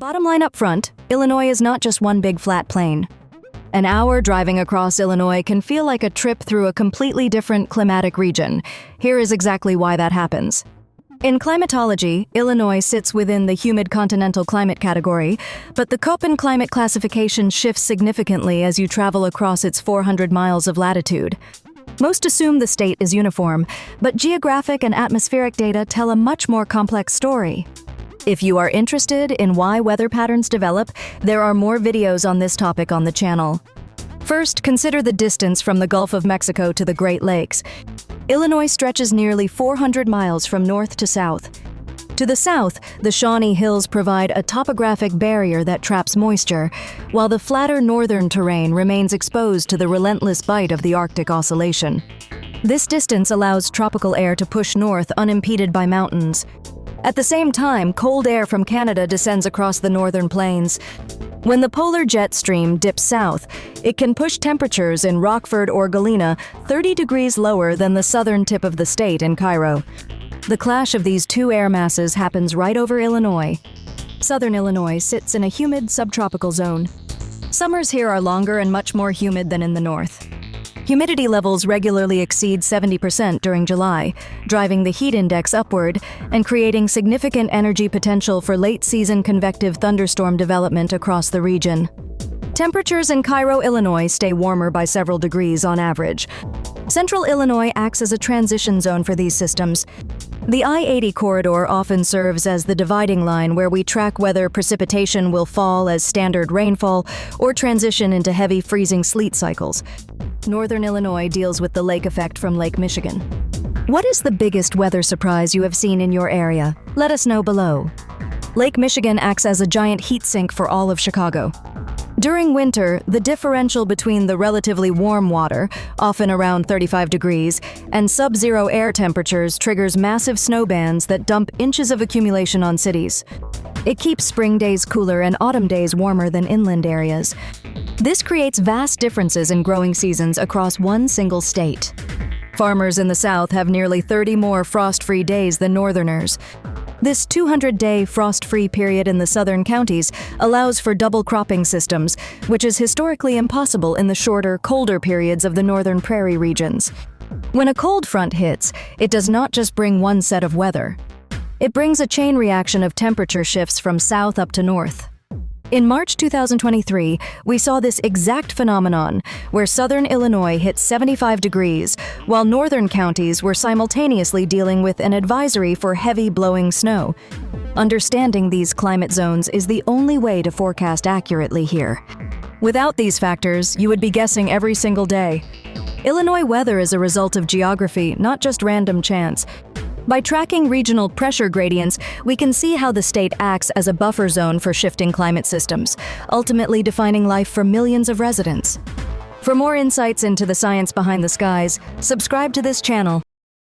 Bottom line up front, Illinois is not just one big flat plain. An hour driving across Illinois can feel like a trip through a completely different climatic region. Here is exactly why that happens. In climatology, Illinois sits within the humid continental climate category, but the Köppen climate classification shifts significantly as you travel across its 400 miles of latitude. Most assume the state is uniform, but geographic and atmospheric data tell a much more complex story. If you are interested in why weather patterns develop, there are more videos on this topic on the channel. First, consider the distance from the Gulf of Mexico to the Great Lakes. Illinois stretches nearly 400 miles from north to south. To the south, the Shawnee Hills provide a topographic barrier that traps moisture, while the flatter northern terrain remains exposed to the relentless bite of the Arctic Oscillation. This distance allows tropical air to push north unimpeded by mountains. At the same time, cold air from Canada descends across the northern plains. When the polar jet stream dips south, it can push temperatures in Rockford or Galena 30 degrees lower than the southern tip of the state in Cairo. The clash of these two air masses happens right over Illinois. Southern Illinois sits in a humid subtropical zone. Summers here are longer and much more humid than in the north. Humidity levels regularly exceed 70% during July, driving the heat index upward and creating significant energy potential for late-season convective thunderstorm development across the region. Temperatures in Cairo, Illinois stay warmer by several degrees on average. Central Illinois acts as a transition zone for these systems. The I-80 corridor often serves as the dividing line where we track whether precipitation will fall as standard rainfall or transition into heavy freezing sleet cycles. Northern Illinois deals with the lake effect from Lake Michigan. What is the biggest weather surprise you have seen in your area? Let us know below. Lake Michigan acts as a giant heat sink for all of Chicago. During winter, the differential between the relatively warm water, often around 35 degrees, and sub-zero air temperatures triggers massive snow bands that dump inches of accumulation on cities. It keeps spring days cooler and autumn days warmer than inland areas. This creates vast differences in growing seasons across one single state. Farmers in the South have nearly 30 more frost-free days than Northerners. This 200-day frost-free period in the southern counties allows for double cropping systems, which is historically impossible in the shorter, colder periods of the northern prairie regions. When a cold front hits, it does not just bring one set of weather. It brings a chain reaction of temperature shifts from south up to north. In March 2023, we saw this exact phenomenon, where southern Illinois hit 75 degrees, while northern counties were simultaneously dealing with an advisory for heavy blowing snow. Understanding these climate zones is the only way to forecast accurately here. Without these factors, you would be guessing every single day. Illinois weather is a result of geography, not just random chance. By tracking regional pressure gradients, we can see how the state acts as a buffer zone for shifting climate systems, ultimately defining life for millions of residents. For more insights into the science behind the skies, subscribe to this channel.